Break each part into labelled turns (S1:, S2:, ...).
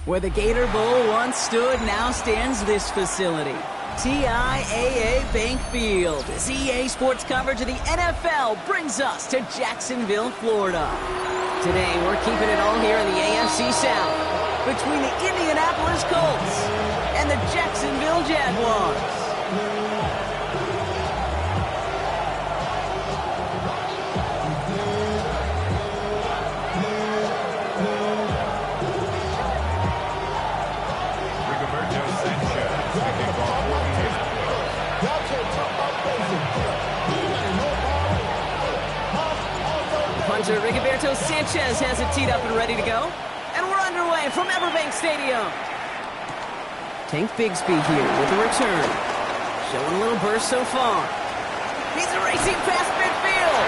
S1: Where the Gator Bowl once stood, now stands this facility. TIAA Bank Field. As EA Sports coverage of the NFL brings us to Jacksonville, Florida. Today, we're keeping it all here in the AFC South, between the Indianapolis Colts and the Jacksonville Jaguars. Punter Rigoberto Sanchez has it teed up and ready to go. And we're underway from Everbank Stadium. Tank Bigsby here with the return. Showing a little burst so far. He's racing past midfield.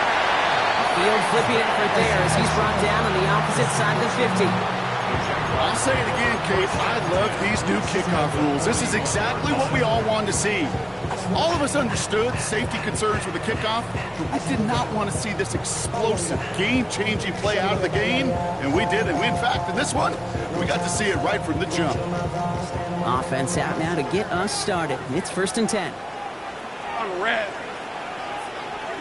S1: Field flipping effort there as he's brought down on the opposite side of the 50.
S2: I'll say it again, Kate. I love these new kickoff rules. This is exactly what we all wanted to see. All of us understood safety concerns with the kickoff, but we did not want to see this explosive, game-changing play out of the game, and we did. And we, in fact, in this one, we got to see it right from the jump.
S1: Offense out now to get us started. It's 1st and 10.
S3: On red.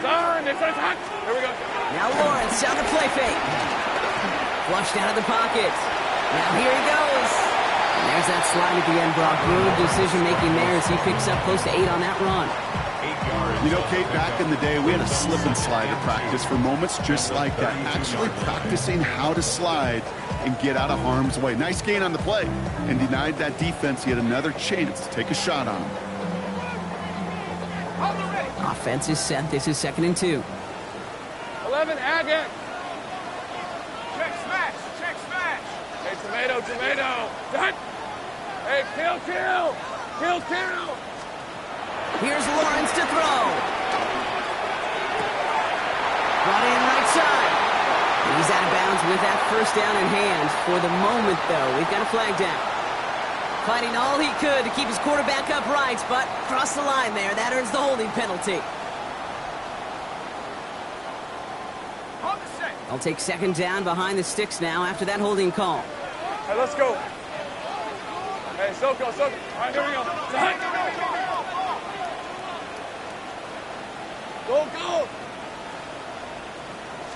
S3: Turn, it's hot. Here we go.
S1: Now Lawrence on the play fake. Flushed out of the pocket. Now here he goes. And there's that slide at the end, Brock. Good decision-making there as he picks up close to 8 on that run.
S2: You know, Kate, back in the day, we had a slip and slide at practice for moments just like that. Actually practicing how to slide and get out of harm's way. Nice gain on the play, and denied that defense yet another chance to take a shot on him.
S1: Offense is set. This is 2nd and 2.
S3: 11, Agate. Check smash. Check smash. Hey, tomato, tomato. Done. Hey, kill, kill. Kill, kill.
S1: Here's Lawrence to throw. Brought in right side. And he's out of bounds with that 1st down in hand. For the moment, though, we've got a flag down. Fighting all he could to keep his quarterback upright, but crossed the line there. That earns the holding penalty. I'll take 2nd down behind the sticks now after that holding call.
S3: Hey, let's go. Hey, Soko, Soko. All right, here we go. Go, go.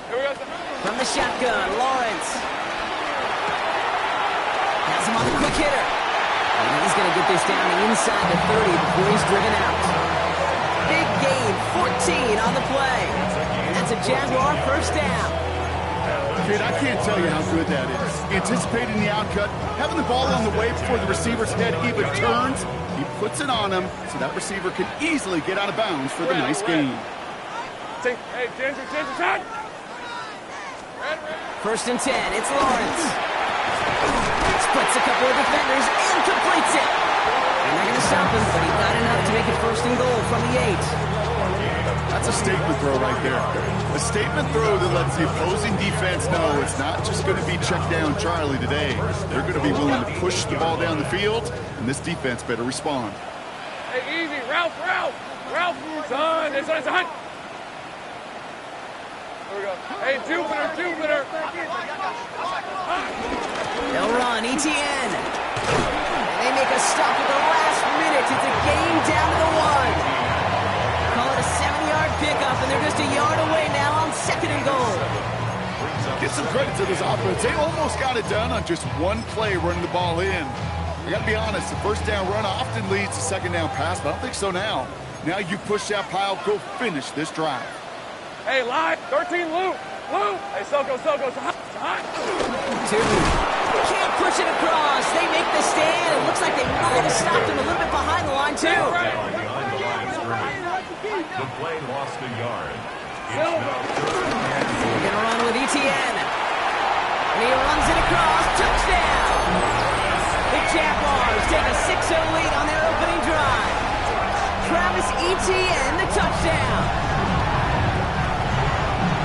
S3: Here we go.
S1: From the shotgun, Lawrence. Has him on the quick hitter. And he's going to get this down inside the 30 before he's driven out. Big gain, 14 on the play. And that's a Jaguar 1st down.
S2: Kid, I can't tell you how good that is. Anticipating the outcut, having the ball on the way before the receiver's head even turns, he puts it on him so that receiver can easily get out of bounds for the nice gain.
S3: Hey, Ginger, time.
S1: 1st and 10, it's Lawrence. Splits a couple of defenders and completes it. And they're going to stop him, but he got enough to make it 1st and goal from the 8.
S2: That's a statement throw right there. A statement throw that lets the opposing defense know it's not just going to be check down Charlie today. They're going to be willing to push the ball down the field, and this defense better respond.
S3: Hey, easy. Ralph. Son, it's on. Here we go. Hey, Jupiter.
S1: They'll run, ETN. They make a stop at the last minute. It's a game down to the 1. Call it a 7-yard pickup, and they're just a yard away now on 2nd and goal.
S2: Give some credit to this offense. They almost got it done on just one play running the ball in. I got to be honest, the 1st down run often leads to 2nd down pass, but I don't think so now. Now you push that pile, go finish this drive.
S3: Hey, live, 13, Lou. Hey, Soko, it's hot.
S1: 2. Can't push it across. They make the stand. It looks like they might have stopped him a little bit behind the line, too.
S4: The play lost a yard.
S1: We're going to run with ETN. And he runs it across. Touchdown! The Jaguars take a 6-0 lead on their opening drive. Travis Etienne, the touchdown.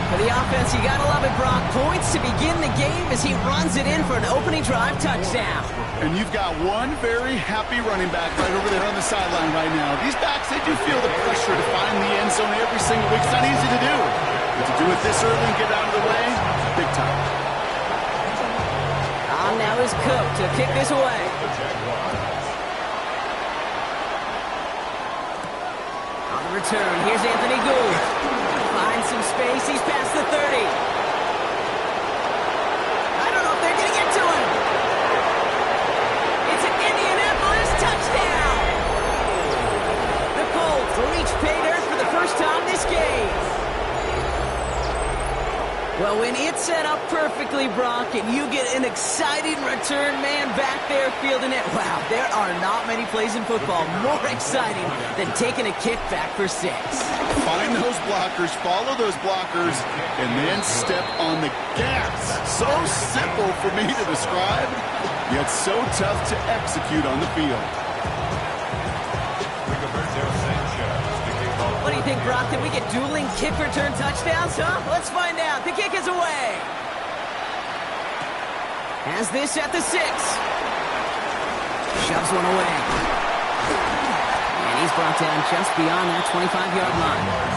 S1: For the offense, you gotta love it, Brock. Points to begin the game as he runs it in for an opening drive touchdown.
S2: And you've got one very happy running back right over there on the sideline right now. These backs, they do feel the pressure to find the end zone every single week. It's not easy to do. But to do it this early and get out of the way, big time.
S1: his coat to kick this away. On the return, here's Anthony Gould. Finds some space, he's past the 30. I don't know if they're going to get to him. It's an Indianapolis touchdown. The Colts reach pay dirt for the first time this game. Well, when it's set up perfectly, Brock, and you get an exciting return man back there fielding it, wow, there are not many plays in football more exciting than taking a kick back for 6.
S2: Find those blockers, follow those blockers, and then step on the gas. So simple for me to describe, yet so tough to execute on the field.
S1: What do you think, Brock? Can we get dueling kick return touchdowns, huh? Let's find out. The kick is away. Has this at the 6. Shoves one away. And he's brought down just beyond that 25-yard line.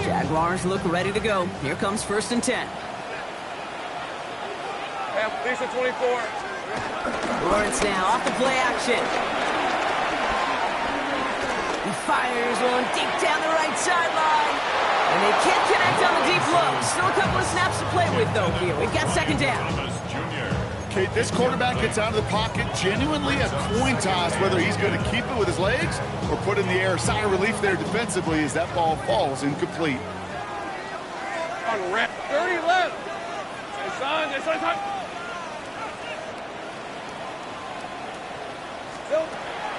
S1: Jaguars look ready to go. Here comes 1st and 10.
S3: Police at 24.
S1: Lawrence now off the play action. He fires one deep down the right sideline. And they can't connect on the deep low. Still a couple of snaps to play with, though, here. We've got 2nd down.
S2: Okay, this quarterback gets out of the pocket, genuinely a coin toss, whether he's going to keep it with his legs or put in the air. Sigh of relief there defensively as that ball falls incomplete.
S3: On red. 30 left. It's on.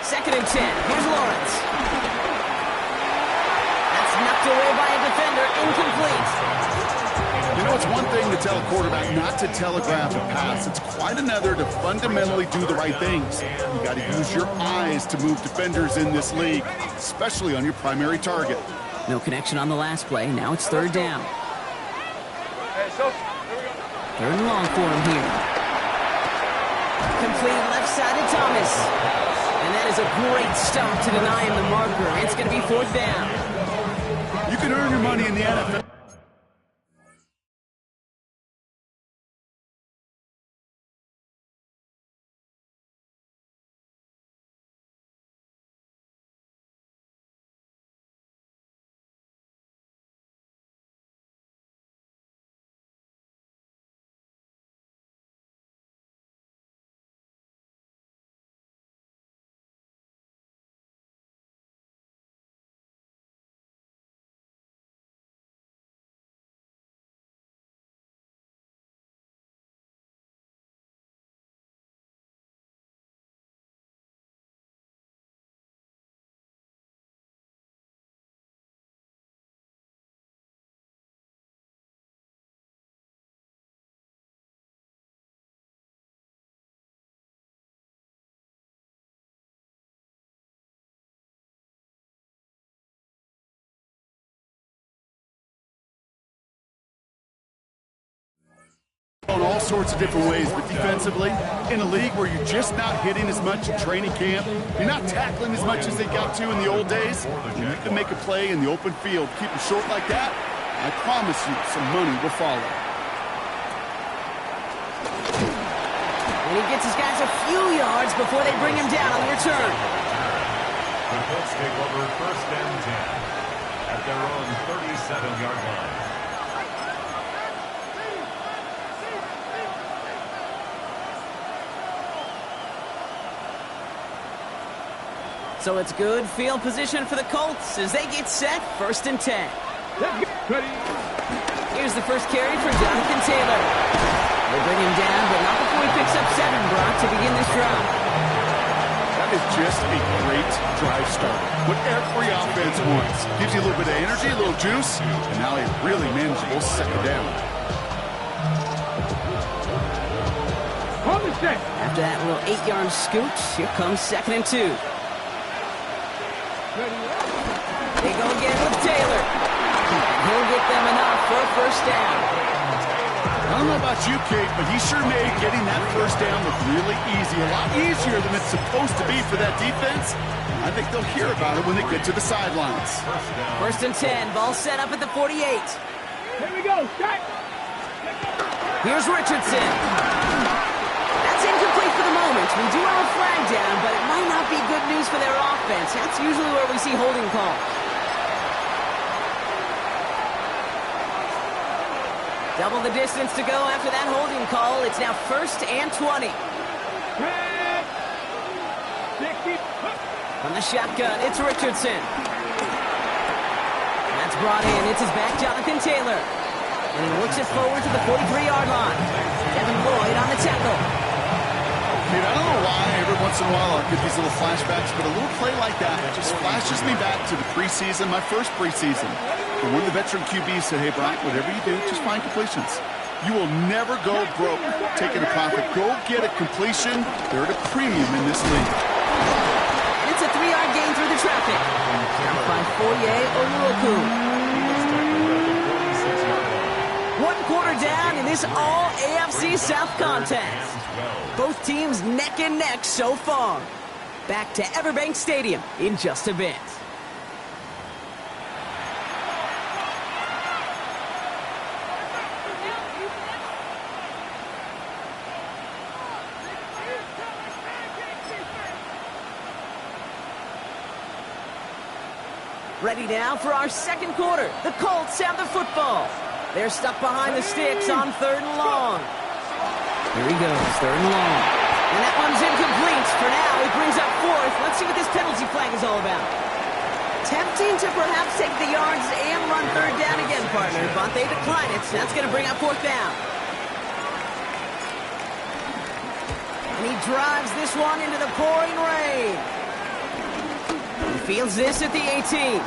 S1: 2nd and 10. Here's Lawrence. That's knocked away by a defender. Incomplete.
S2: You know, it's one thing to tell a quarterback not to telegraph a pass. It's quite another to fundamentally do the right things. You got to use your eyes to move defenders in this league, especially on your primary target.
S1: No connection on the last play. Now it's 3rd down.
S3: Hey, so, here we go.
S1: 3rd and long for him here. Complete left side to Thomas. And that is a great stop to deny him the marker. It's going to be 4th down.
S2: You can earn your money in the NFL. In all sorts of different ways, but defensively, in a league where you're just not hitting as much in training camp, you're not tackling as much as they got to in the old days, and you can make a play in the open field, keep it short like that, I promise you some money will follow.
S1: And he gets his guys a few yards before they bring him down on the return.
S4: The Colts take over 1st and 10 at their own 37-yard line.
S1: So it's good field position for the Colts as they get set. 1st and 10. Here's the first carry for Jonathan Taylor. They bring him down, but not before he picks up 7, Brock, to begin this drive.
S2: That is just a great drive start. What every offense wants. Gives you a little bit of energy, a little juice, and now a really manageable 2nd down.
S1: After that little 8-yard scoot, here comes 2nd and 2. They go again with Taylor. And he'll get them enough for a 1st down.
S2: I don't know about you, Kate, but he sure made getting that first down look really easy. A lot easier than it's supposed to be for that defense. I think they'll hear about it when they get to the sidelines.
S1: First and 10. Ball set up at the 48.
S3: Here we go. Shot.
S1: Here's Richardson. That's incomplete for the moment. We do have a flag down, but it might not be good news for their offense. That's usually where we see holding calls. Double the distance to go after that holding call. It's now first and 20. From the shotgun, it's Richardson. That's brought in. It's his back, Jonathan Taylor. And he looks it forward to the 43-yard line. Devin Lloyd on the tackle.
S2: Dude, I don't know why every once in a while I'll get these little flashbacks, but a little play like that just flashes me back to the preseason, my first preseason. And one of the veteran QBs said, hey, Brian, whatever you do, just find completions. You will never go broke taking a profit. Go get a completion. They're at a premium in this league.
S1: And it's a 3-yard gain through the traffic. Out by Foye Oluoku. 1 quarter down in this all-AFC South contest. Both teams neck and neck so far. Back to Everbank Stadium in just a bit. Ready now for our second quarter. The Colts have the football. They're stuck behind the sticks on 3rd and long. Here he goes, 3rd and long. And that one's incomplete. For now, it brings up 4th. Let's see what this penalty flag is all about. Tempting to perhaps take the yards and run 3rd down again, partner, but they decline it, so that's going to bring up 4th down. And he drives this one into the pouring rain. He fields this at the 18.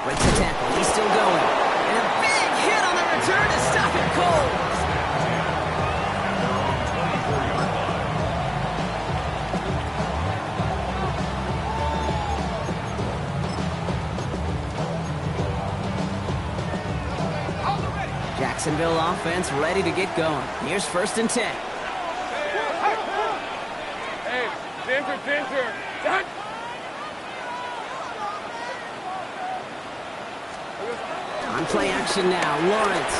S1: Breaks the tackle. He's still going. And a big hit on the return to stop it cold. Jacksonville offense ready to get going. Here's 1st and 10.
S3: Hey, Ginger. Shot.
S1: On play action now, Lawrence.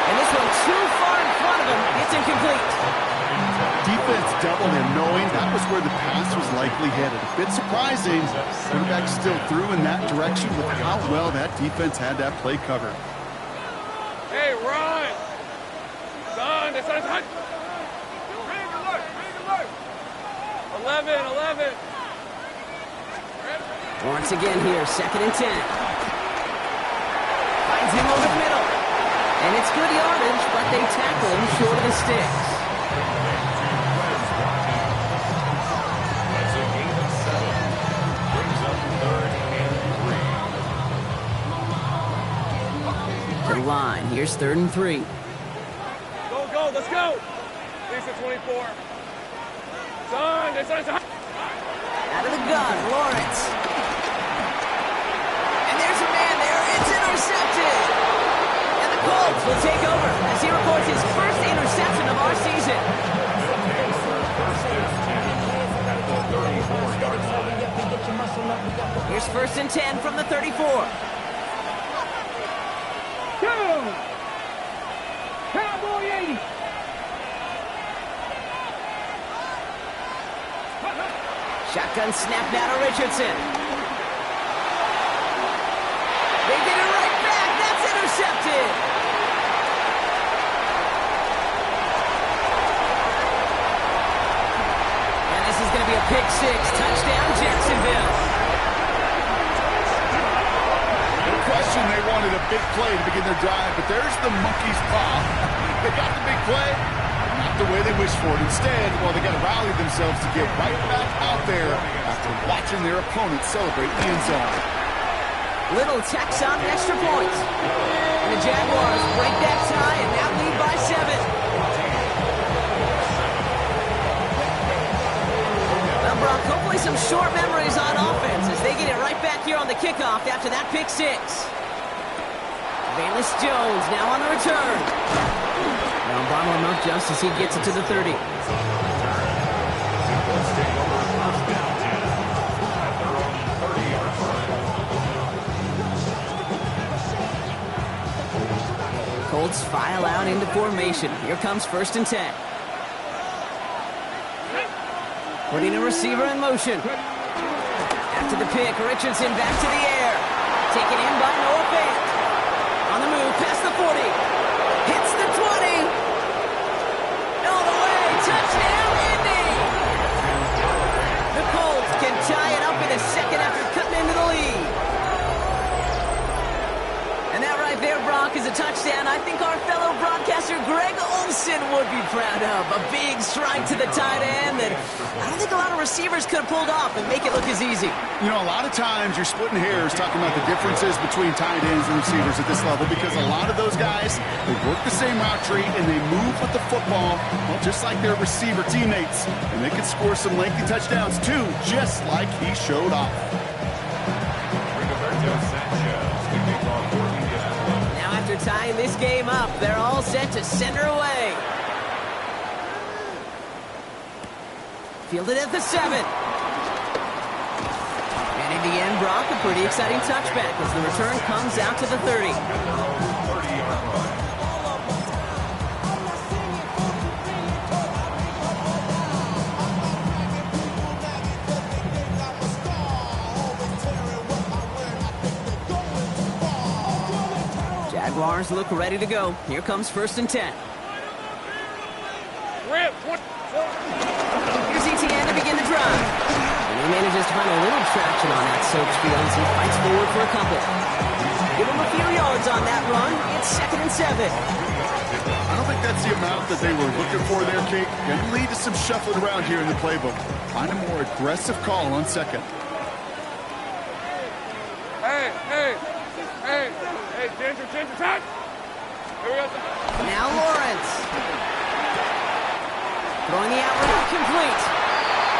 S1: And this one too far in front of him. It's incomplete.
S2: Defense doubled him, knowing that was where the pass was likely headed. A bit surprising. Quarterback still threw in that direction with how well that defense had that play covered.
S3: Hey, run. Son, that's not hot. 11.
S1: Lawrence again here, 2nd and 10. Finds him over the middle. And it's good yardage, but they tackle him short of the sticks.
S4: That's a gain of 7. Brings up 3rd and 3.
S1: To the line, here's 3rd and 3.
S3: Go, let's go. Lisa 24. Son, that's hot.
S1: Out of the gun, Lawrence. And there's a man there. It's intercepted. And the Colts will take over as he records his first interception of our season. Here's 1st and 10 from the 34.
S3: Cowboy 80.
S1: Shotgun snap now to Richardson. They get it right back. That's intercepted. And this is going to be a pick 6. Touchdown, Jacksonville.
S2: No question they wanted a big play to begin their drive, but there's the monkey's paw. They got the big play. Not the way they wished for it. Instead, well, they got to rally themselves to get right back out there after watching their opponent celebrate the end zone.
S1: Little tacks on the extra point. And the Jaguars break that tie and now lead by 7. Well, Brock, hopefully some short memories on offense as they get it right back here on the kickoff after that pick 6. Bayless Jones Jones now on the return. Now bottle him up just as he gets it to the 30. Colts file out into formation. Here comes 1st and 10. Putting a receiver in motion. After the pick, Richardson back to the air. Taken in by Noah Fant. On the move, past the 40. Hits the 20. All the way, touchdown, Indy! The Colts can tie it up in a second after cutting into the lead. And that right there, Brock, is a touchdown I think our fellow broadcaster Greg Olsen would be proud of. A big strike to the tight end that I don't think a lot of receivers could have pulled off and make it look as easy.
S2: You know, a lot of times you're splitting hairs talking about the differences between tight ends and receivers at this level because a lot of those guys, they work the same route tree and they move with the football, well, just like their receiver teammates. And they can score some lengthy touchdowns too, just like he showed off.
S1: After tying this game up, they're all set to center away. Fielded at the 7. And in the end, Brock, a pretty exciting touchback as the return comes out to the 30. Jaguars look ready to go. Here comes 1st and 10. Here's ETN to begin the drive. And he manages to find a little traction on that soap field as he fights forward for a couple. Give him a few yards on that run. It's 2nd and 7.
S2: I don't think that's the amount that they were looking for there, Kate. Can lead to some shuffling around here in the playbook. Find a more aggressive call on 2nd.
S3: Hey, Ginger, touch!
S1: Now Lawrence. Throwing the out route complete.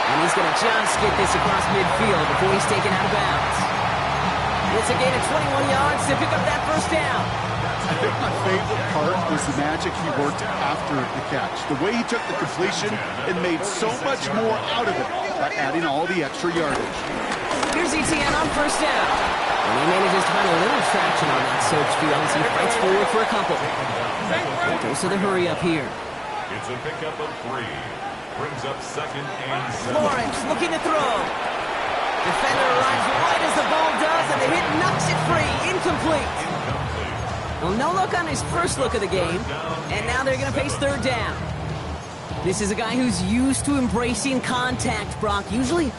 S1: And he's going to just get this across midfield before he's taken out of bounds. It's a gain of 21 yards to pick up that 1st down.
S2: I think my favorite part was the magic he worked after the catch. The way he took the completion and made so much more out of it by adding all the extra yardage.
S1: Here's ETN on 1st down. And he manages to find a little traction on that soap field as he fights forward for a couple. Goes to the hurry up here.
S4: It's a pickup of 3. Brings up 2nd and 7.
S1: Lawrence looking to throw. Defender arrives right as the ball does, and the hit knocks it free. Incomplete. Well, no look on his first look of the game, and now they're going to face 3rd down. This is a guy who's used to embracing contact, Brock. Usually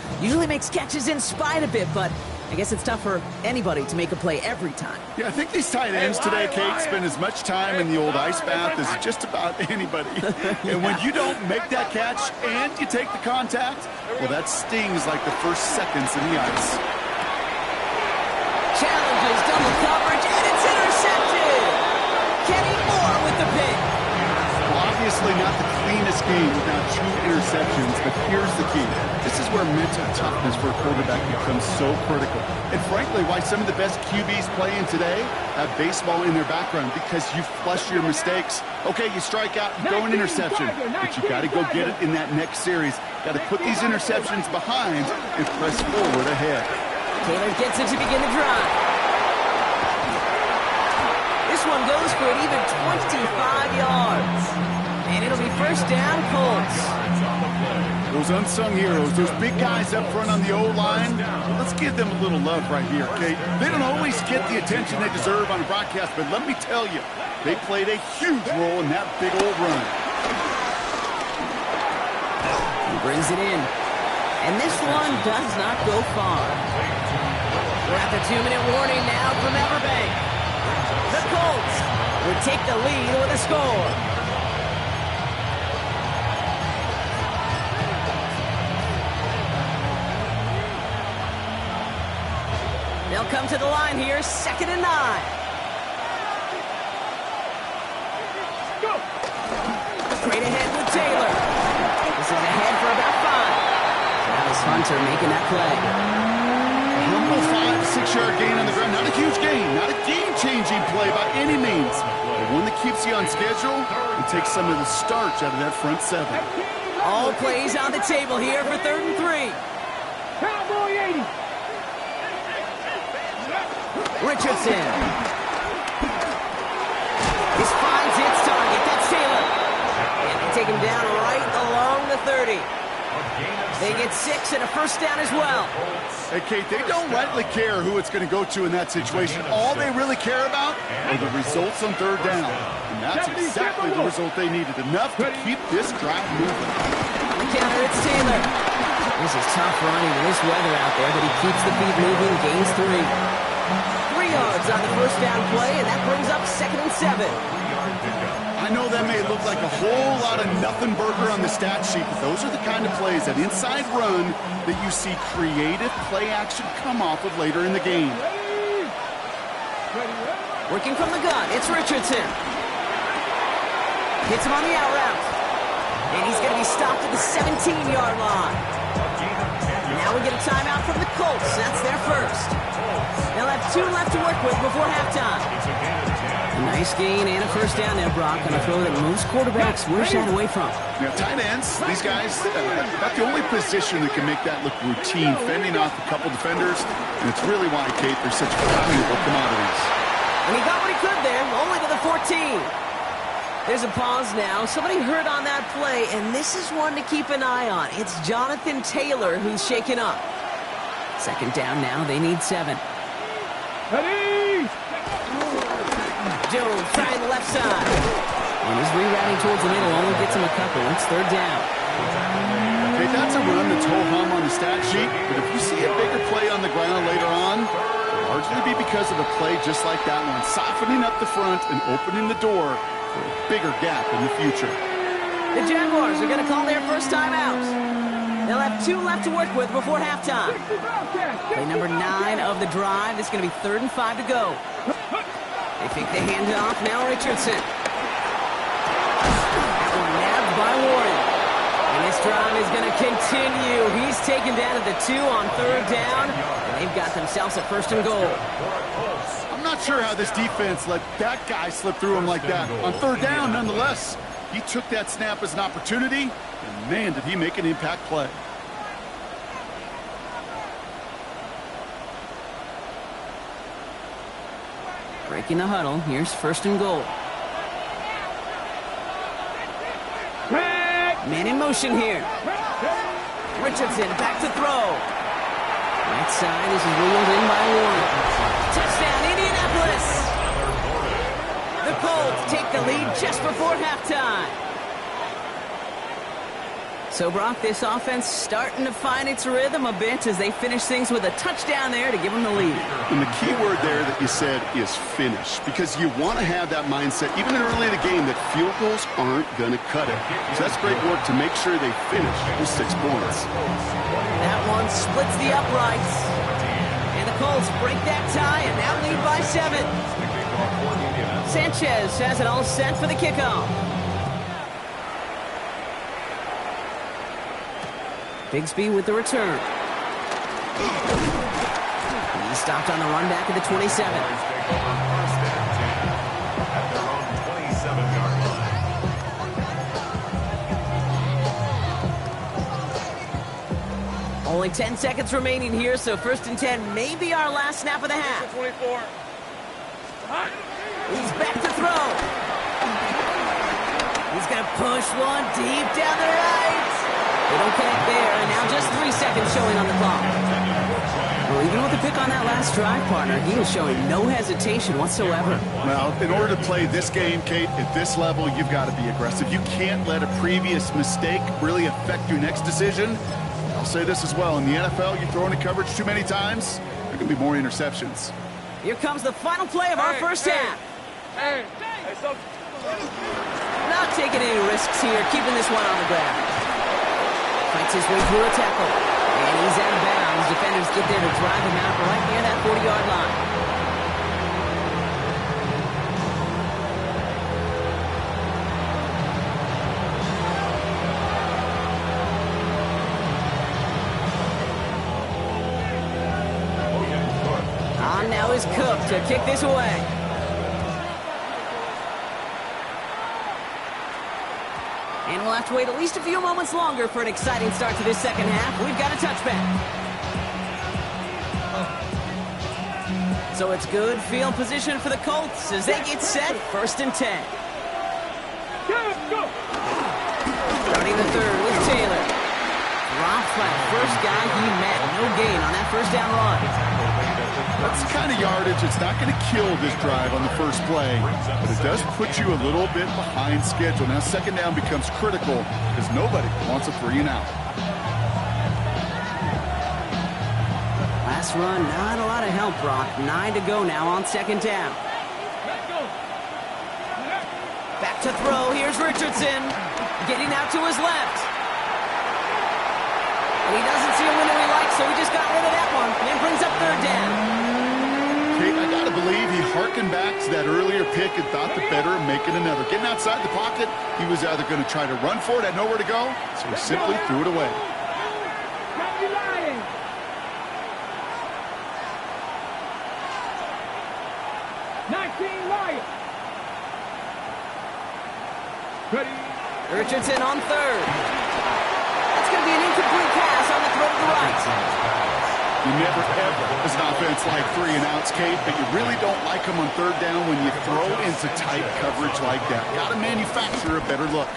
S1: makes catches in spite of it, but I guess it's tough for anybody to make a play every time.
S2: Yeah, I think these tight ends today, Kate, spend as much time in the old ice bath as just about anybody. And when you don't make that catch and you take the contact, well, that stings like the first seconds in the ice.
S1: Challenges double coverage, and it's intercepted! Kenny Moore with the pick.
S2: Well, obviously not the cleanest game without 2 interceptions, but here's the key. This is where mental toughness for a quarterback becomes so critical. And frankly, why some of the best QBs playing today have baseball in their background, because you flush your mistakes. Okay, you strike out, throw an interception, but you got to go get it in that next series. Got to put these interceptions behind and press forward ahead.
S1: Taylor gets it to begin the drive. This one goes for an even 25 yards. And it'll be 1st down, Colts.
S2: Those unsung heroes, those big guys up front on the O-line, let's give them a little love right here, okay? They don't always get the attention they deserve on a broadcast, but let me tell you, they played a huge role in that big old run.
S1: He brings it in. And this one does not go far. We're at the 2-minute warning now from Everbank. The Colts would take the lead with a score. They'll come to the line here, 2nd and 9. Straight ahead with Taylor. This is ahead for about 5. Travis Hunter making that play.
S2: How little 5 to 6 yard gain on the ground. Not a huge gain, not a game-changing play by any means. But one that keeps you on schedule and takes some of the starch out of that front seven.
S1: All plays on the table here for 3rd and 3.
S3: Cowboy 80.
S1: Richardson. This finds its target. That's Taylor. And they take him down right along the 30. They get 6 and a first down as well.
S2: Hey, Kate, they don't rightly care who it's going to go to in that situation. All they really care about are the results on 3rd down. And that's exactly the result they needed. Enough to keep this drive moving.
S1: On the counter, it's Taylor. This is tough running in this weather out there, but he keeps the feet moving, gains 3. 3 yards on the first down play, and that brings up 2nd and 7.
S2: I know that may look like a whole lot of nothing burger on the stat sheet, but those are the kind of plays, that inside run, that you see creative play action come off of later in the game.
S1: Working from the gun, it's Richardson. Hits him on the out route. And he's going to be stopped at the 17-yard line. Now we get a timeout from the Colts. That's their first. They'll have 2 left to work with before halftime. A nice gain and a first down there, Brock, on a throw that most quarterbacks wish that away from.
S2: Yeah, tight ends, these guys, about the only position that can make that look routine, fending off a couple defenders, and it's really why, Kate, they're such valuable commodities.
S1: And he got what he could there, only to the 14. There's a pause now. Somebody hurt on that play, and this is one to keep an eye on. It's Jonathan Taylor who's shaken up. 2nd down now. They need 7.
S3: Ready.
S1: Jones trying the left side. And he's rerouting towards the middle. Only gets him a couple. It's 3rd down.
S2: Okay, that's a run that's ho-hum on the stat sheet, but if you see a bigger play on the ground later on, it'll largely be because of a play just like that one, softening up the front and opening the door for a bigger gap in the future.
S1: The Jaguars are going to call their first time out. They'll have 2 left to work with before halftime. Play number 9 of the drive. It's going to be 3rd and 5 to go. They think they hand it off. Now Richardson. That one nabbed by Warren. And this drive is going to continue. He's taken down at the 2 on 3rd down. And they've got themselves a 1st and goal.
S2: I'm not sure how this defense let that guy slip through him like that. On 3rd down, nonetheless, he took that snap as an opportunity, and man, did he make an impact play.
S1: Breaking the huddle. Here's 1st and goal. Man in motion here. Richardson back to throw. Right side. This is wheeled in by Warren. Touchdown, Indianapolis. The Colts take the lead just before halftime. So, Brock, this offense starting to find its rhythm a bit as they finish things with a touchdown there to give them the lead.
S2: And the key word there that you said is finish, because you want to have that mindset, even early in the game, that field goals aren't going to cut it. So that's great work to make sure they finish with 6 points.
S1: That one splits the uprights. And the Colts break that tie and now lead by 7. Sanchez has it all set for the kickoff. Bigsby with the return. He's stopped on the run back at the 27. Only 10 seconds remaining here, so 1st and 10 may be our last snap of the half.
S3: 24.
S1: He's back to throw. He's going to push one deep down the right. They don't connect there, and now just 3 seconds showing on the clock. Well, even with the pick on that last drive, partner, he is showing no hesitation whatsoever.
S2: Well, in order to play this game, Kate, at this level, you've got to be aggressive. You can't let a previous mistake really affect your next decision. I'll say this as well. In the NFL, you throw into coverage too many times, there can be more interceptions.
S1: Here comes the final play of our first half. Not taking any risks here, keeping this one on the ground. Fights his way through a tackle. And he's out of bounds. Defenders get there to drive him out right near that 40-yard line. to kick this away. And we'll have to wait at least a few moments longer for an exciting start to this second half. We've got a touchback. So it's good field position for the Colts as they get set, 1st and 10. Starting the third with Taylor. Drops by the first guy he met. No gain on that first down run.
S2: That's the kind of yardage it's not going to kill this drive on the first play, but it does put you a little bit behind schedule. Now second down becomes critical because nobody wants a 3 and out.
S1: Last run, not a lot of help, Brock. 9 to go now on second down. Back to throw. Here's Richardson. Getting out to his left. And he doesn't see a window he likes, so he just got rid of that one. And brings up 3rd down.
S2: Okay, I got to believe he harkened back to that earlier pick and thought the better of making another. Getting outside the pocket, he was either going to try to run for it, had nowhere to go, so he simply threw it away.
S3: 19 Lions. Ready.
S1: Richardson on 3rd. That's going to be an incomplete pass on the throw to the right.
S2: You never ever, as an offense, like 3 and outs, Kate, but you really don't like them on 3rd down when you throw into tight coverage like that. Got to manufacture a better look.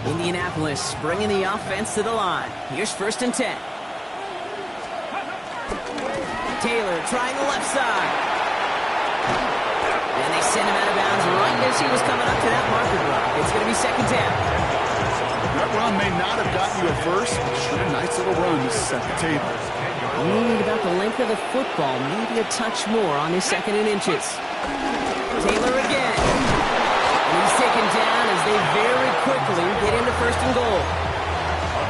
S1: Indianapolis bringing the offense to the line. Here's 1st and 10. Taylor trying the left side. And they send him out of bounds right as he was coming up to that marker block. It's going to be 2nd down.
S2: That run may not have gotten you at first, but sure a nice little run to set the table.
S1: Need about the length of the football, maybe a touch more on his 2nd and inches. Taylor again. And he's taken down as they very quickly get into 1st and goal.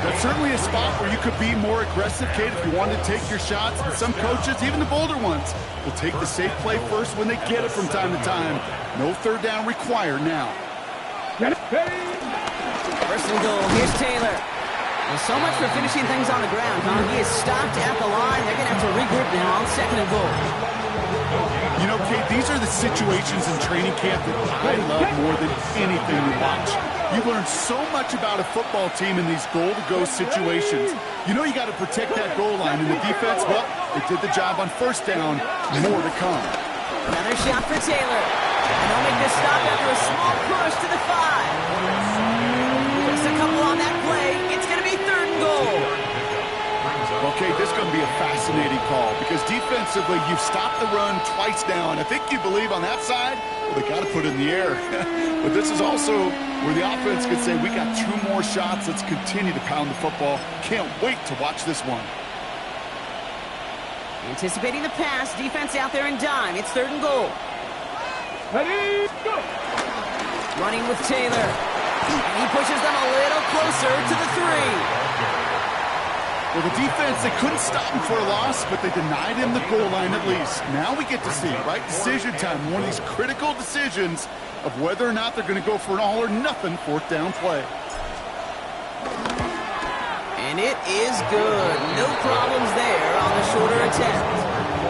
S2: That's certainly a spot where you could be more aggressive, Kate, if you wanted to take your shots. And some coaches, even the bolder ones, will take the safe play first when they get it from time to time. No 3rd down required now.
S1: 1st and goal. Here's Taylor. Well, so much for finishing things on the ground, huh? He is stopped at the line. They're going to have to regroup now on 2nd and goal.
S2: You know, Kate, these are the situations in training camp that I love more than anything to watch. You learn so much about a football team in these goal-to-go situations. You know you got to protect that goal line, and the defense, well, they did the job on 1st down. More to come.
S1: Another shot for Taylor. And they'll make this stop after a small push to the 5. Just a couple on that play. It's going to be 3rd and goal.
S2: Okay, this is going to be a fascinating call because defensively, you've stopped the run twice now, and I think you believe on that side, well, they got to put it in the air. But this is also where the offense could say, we got 2 more shots. Let's continue to pound the football. Can't wait to watch this one.
S1: Anticipating the pass, defense out there in dime. It's 3rd and goal.
S3: Ready, go.
S1: Running with Taylor. And he pushes them a little closer to the 3.
S2: Well, the defense, they couldn't stop him for a loss, but they denied him the goal line at least. Now we get to see, right decision time, one of these critical decisions of whether or not they're going to go for an all-or-nothing 4th down play.
S1: And it is good. No problems there on the shorter attempt.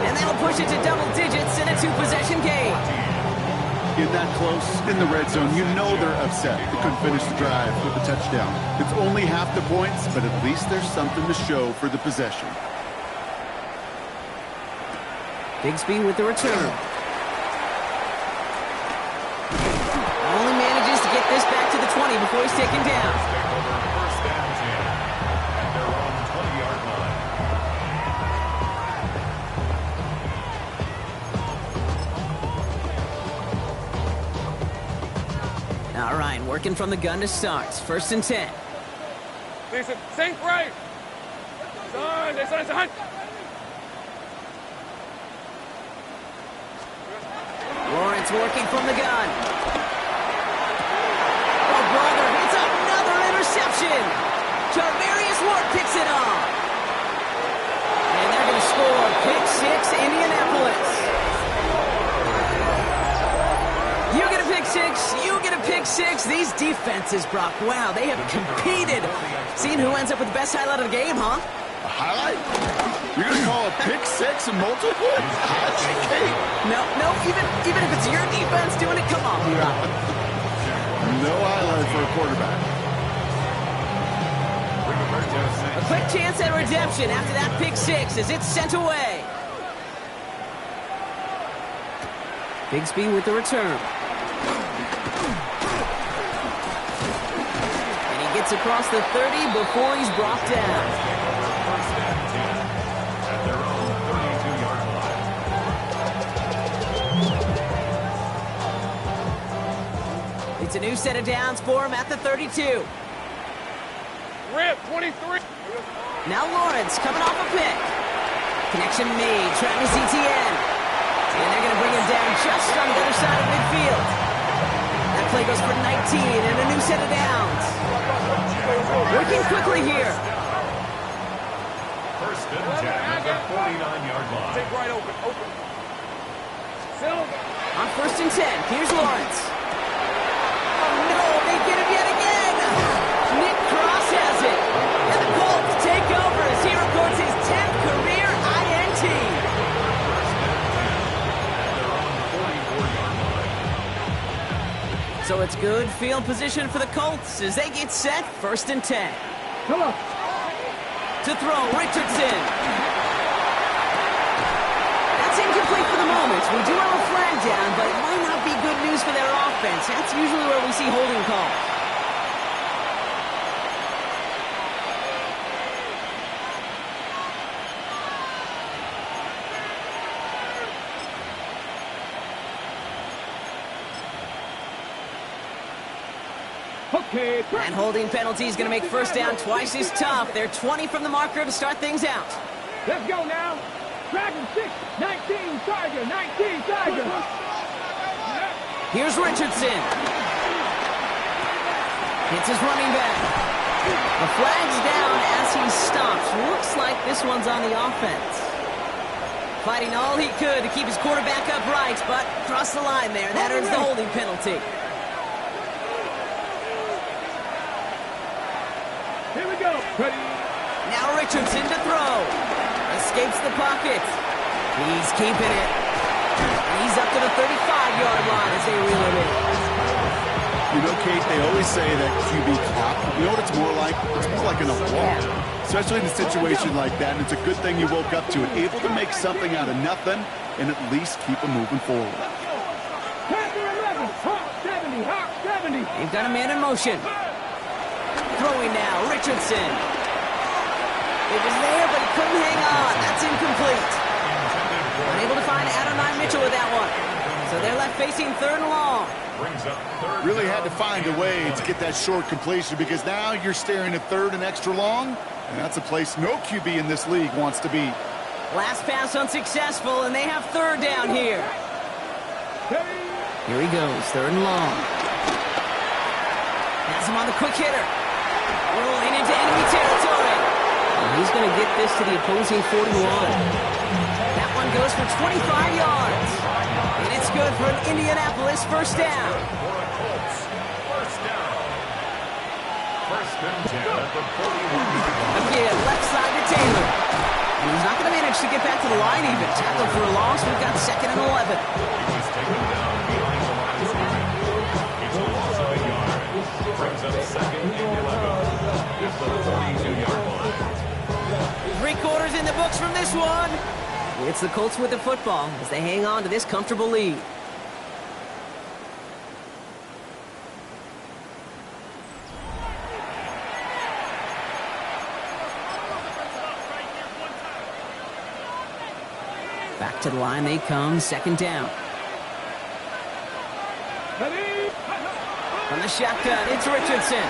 S1: And that'll push it to double digits in a 2-possession game.
S2: Get that close in the red zone, you know they're upset. They couldn't finish the drive with a touchdown. It's only half the points, but at least there's something to show for the possession.
S1: Bigsby with the return. Only manages to get this back to the 20 before he's taken down.
S4: First and 10 at their own 20-yard line.
S1: All right, working from the gun to start. 1st and 10.
S3: Listen, think right. Son, it's a hunt.
S1: Lawrence working from the gun. Oh, brother, it's another interception. Jarvarius Ward picks it off. And they're going to score. Pick 6, Indianapolis. six. You get a pick six. These defenses, Brock, wow, they have competed. Seeing who ends up with the best highlight of the game, huh?
S2: A highlight? You're going to call a pick six and multiple? Highlight, Kate?
S1: No, even if it's your defense doing it, come on, B-Rob.
S2: No highlight for a quarterback.
S1: A quick chance at redemption after that pick six as it's sent away. Bigsby with the return. And he gets across the 30 before he's brought down.
S4: First and 10 at their own 32-yard line.
S1: It's a new set of downs for him at the 32.
S3: Rip, 23.
S1: Now Lawrence coming off a pick. Connection made. Travis Etienne. And they're going to bring him down just on the other side of midfield. That play goes for 19 and a new set of downs. Working quickly here.
S4: First and 10 at their 49-yard line.
S3: Take right open. Silver.
S1: On first and 10, here's Lawrence. Oh no, they get him yet again. Nick Cross has it. And the Colts take over as he records his 10th career INT. So it's good field position for the Colts as they get set, first and 10.
S3: Come on.
S1: To throw, Richardson. That's incomplete for the moment. We do have a flag down, but it might not be good news for their offense. That's usually where we see holding call.
S3: Okay.
S1: And holding penalty is going to make first down twice as tough. They're 20 from the marker to start things out.
S3: Let's go now. Dragon 6, 19, Tiger, 19, Tiger.
S1: Here's Richardson. Hits his running back. The flag's down as he stops. Looks like this one's on the offense. Fighting all he could to keep his quarterback upright, but crossed the line there. That earns the holding penalty.
S3: Here we go. Ready.
S1: Now Richardson to throw. Escapes the pocket. He's keeping it. He's up to the 35-yard line as they reel it in.
S2: You know, Kate, they always say that QB clock. You know what it's more like? It's more like an alarm. Especially in a situation like that, and it's a good thing you woke up to it. Able to make something out of nothing and at least keep them moving forward.
S3: Panther 11, Hawk 70, Hawk 70.
S1: They've got a man in motion. Throwing now, Richardson. It was there, but he couldn't hang on. That's incomplete. Unable to find Adonai Mitchell with that one. So they're left facing third and long.
S2: Really had to find a way to get that short completion because now you're staring at third and extra long, and that's a place no QB in this league wants to be.
S1: Last pass unsuccessful, and they have third down here. Here he goes, third and long. Has him on the quick hitter. Rolling into enemy territory. And he's going to get this to the opposing 41. That one goes for 25 yards. And it's good for an Indianapolis first down.
S4: First down. First and 10 at the 41.
S1: Again, left side to Taylor. And he's not going to manage to get back to the line even. Tackle for a loss. We've got second and 11.
S4: He was taken down behind the line of scrimmage. It's a loss of a yard. Brings up second and 11. Just the 42-yard line.
S1: 3 quarters in the books from this one. It's the Colts with the football as they hang on to this comfortable lead. Back to the line they come, second down. From the shotgun, it's Richardson.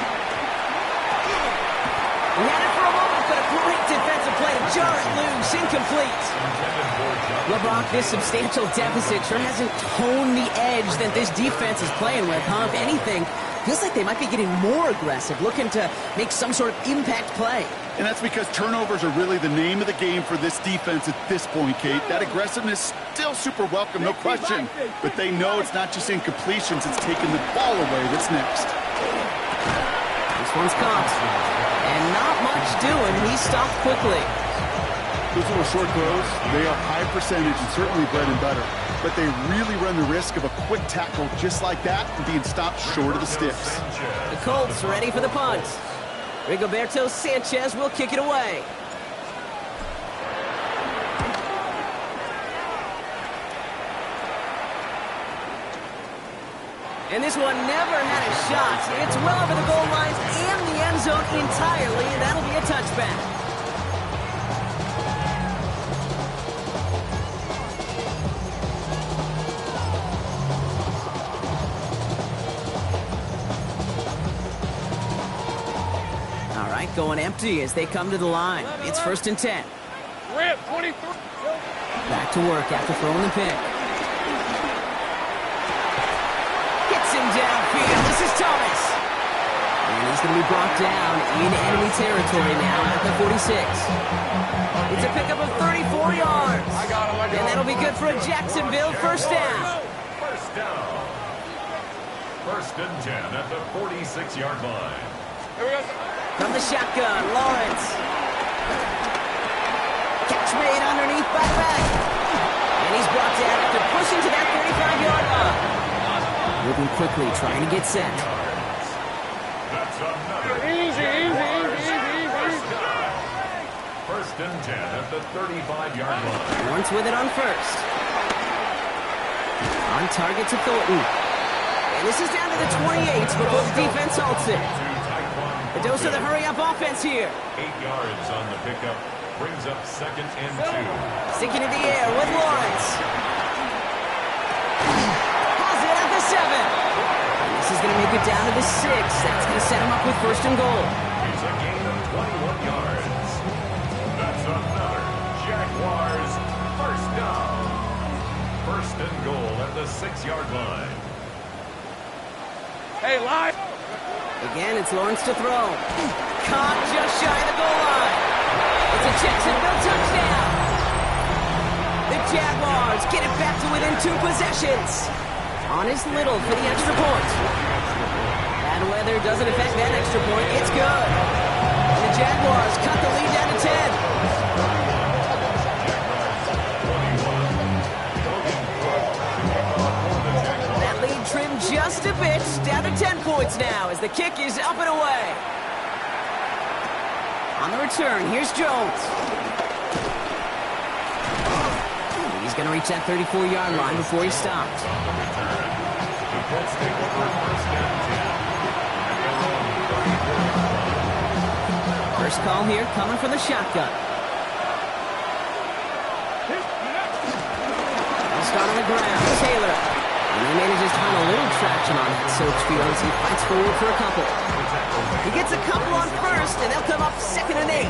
S1: He had it for a moment, but a great defensive play to jar it loose, incomplete. LeBron, this substantial deficit sure hasn't honed the edge that this defense is playing with, huh? If anything, Feels like they might be getting more aggressive, looking to make some sort of impact play.
S2: And that's because turnovers are really the name of the game for this defense at this point, Kate. That aggressiveness still super welcome, no question. But they know it's not just incompletions, it's taking the ball away that's next.
S1: This one's caught. And not much doing. He stopped quickly.
S2: Those little short throws, they are high percentage and certainly bread and butter. But they really run the risk of a quick tackle just like that and being stopped short of the sticks.
S1: The Colts ready for the punt. Rigoberto Sanchez will kick it away. And this one never had a shot. It's well over the goal line and the end zone entirely, and that'll be a touchback. Going empty as they come to the line. It's 1st and 10.
S3: Rip, 23.
S1: Back to work after throwing the pick. Hits him downfield. This is Thomas. And he's going to be brought down in enemy territory now at the 46. It's a pickup of 34 yards. And that'll be good for a Jacksonville first down.
S4: First down. 1st and 10 at the 46-yard line.
S3: Here we go.
S1: From the shotgun, Lawrence. Catch made underneath by the back. And he's brought down after pushing to that 35-yard line. Moving quickly, trying to get set.
S4: That's another.
S3: Easy.
S4: 1st and 10 at the 35-yard line.
S1: Lawrence with it on first. On target to Thornton. And this is down to the 28 before the defense halts it. The dose of the hurry-up offense here.
S4: 8 yards on the pickup. Brings up 2nd and 2.
S1: Sticking in the air with Lawrence. Has it at the 7. And this is going to make it down to the 6. That's going to set him up with 1st and goal.
S4: It's a gain of 21 yards. That's another Jaguars first down. 1st and goal at the 6-yard line.
S3: Hey, live.
S1: Again, it's Lawrence to throw. Caught just shy of the goal line. It's a Jacksonville touchdown. The Jaguars get it back to within 2 possessions. Honest Little for the extra point. Bad weather doesn't affect that extra point. It's good. And the Jaguars cut the lead down to 10. Trimmed just a bit, down to 10 points now as the kick is up and away. On the return, here's Jones. He's going to reach that 34-yard line before he stopped. First call here coming from the shotgun. They'll start on the ground. Taylor. And he manages to find a little traction on that search field as he fights forward for a couple. He gets a couple on first, and they'll come up 2nd and 8.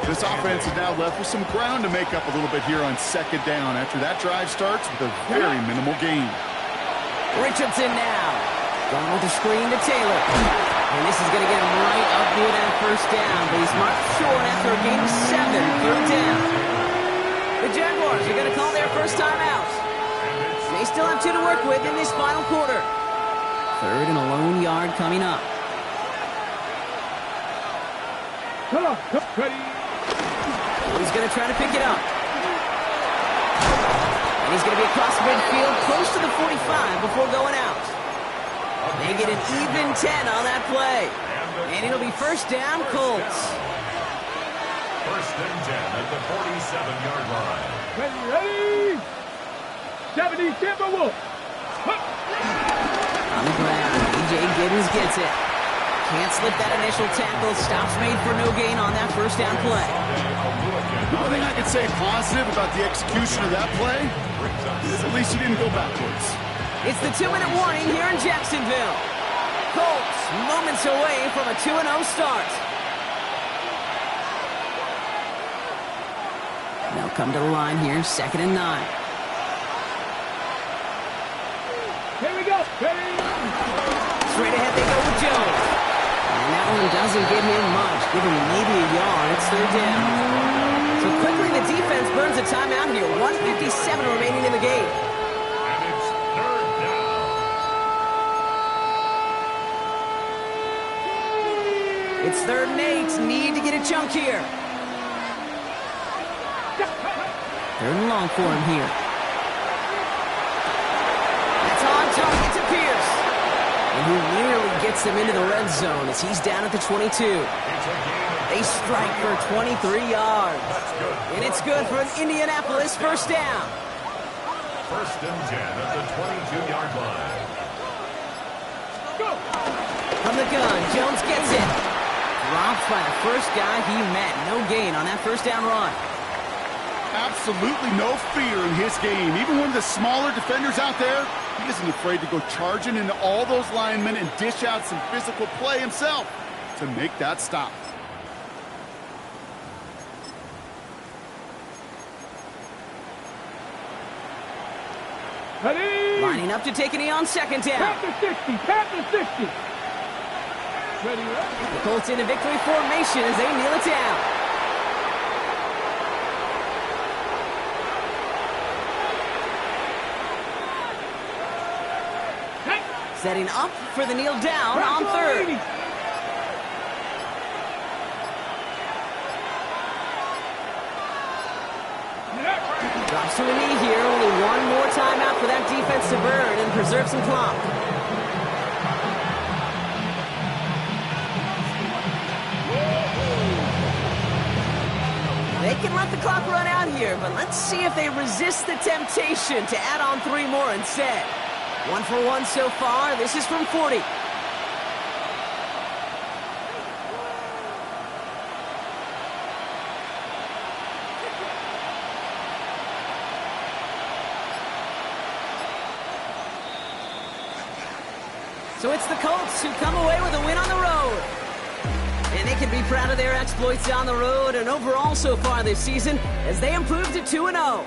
S2: This offense is now left with some ground to make up a little bit here on 2nd down after that drive starts with a very minimal gain.
S1: Richardson now. Going with the screen to Taylor. And this is going to get him right up with that first down, but he's marked short after a gain of 7, 3rd down. The Jaguars are going to call their first time out. They still have 2 to work with in this final quarter. 3rd and a lone yard coming up.
S3: Ready.
S1: He's going to try to pick it up. And he's going to be across midfield, close to the 45 before going out. They get an even 10 on that play. And it'll be first down, Colts.
S4: 1st and 10 at the 47-yard line.
S3: Ready. 70 Timberwolves.
S1: On the ground, A.J. Giddens gets it. Can't slip that initial tackle. Stops made for no gain on that first down play.
S2: The only thing I can say positive about the execution of that play is at least he didn't go backwards.
S1: It's the 2-minute warning here in Jacksonville. Colts moments away from a 2-0 start. They'll come to the line here, 2nd and 9.
S3: Here we go. Ready.
S1: Straight ahead they go with Jones. And that one doesn't get him much. Give him maybe a yard. It's third down. So quickly the defense burns a timeout here. 1:57 remaining in the game.
S4: And it's third down.
S1: It's 3rd and 8. Need to get a chunk here. 3rd and long for him here. That's on target to Pierce. And he nearly gets them into the red zone as he's down at the 22. They strike for 23 yards. And it's good for an Indianapolis first down.
S4: 1st and 10 at the 22-yard line.
S1: From the gun, Jones gets it. Dropped by the first guy he met. No gain on that first down run.
S2: Absolutely no fear in his game. Even one of the smaller defenders out there, he isn't afraid to go charging into all those linemen and dish out some physical play himself to make that stop.
S3: Ready?
S1: Lining up to take a knee on 2nd down.
S3: Tap to 60. Tap to 60. Ready, ready.
S1: The Colts in a victory formation as they kneel it down. Setting up for the kneel down on 3rd. Drops to a knee here. Only one more timeout for that defense to burn and preserve some clock. They can let the clock run out here, but let's see if they resist the temptation to add on 3 more instead. 1 for 1 so far. This is from 40. So it's the Colts who come away with a win on the road. And they can be proud of their exploits on the road and overall so far this season as they improved to 2-0.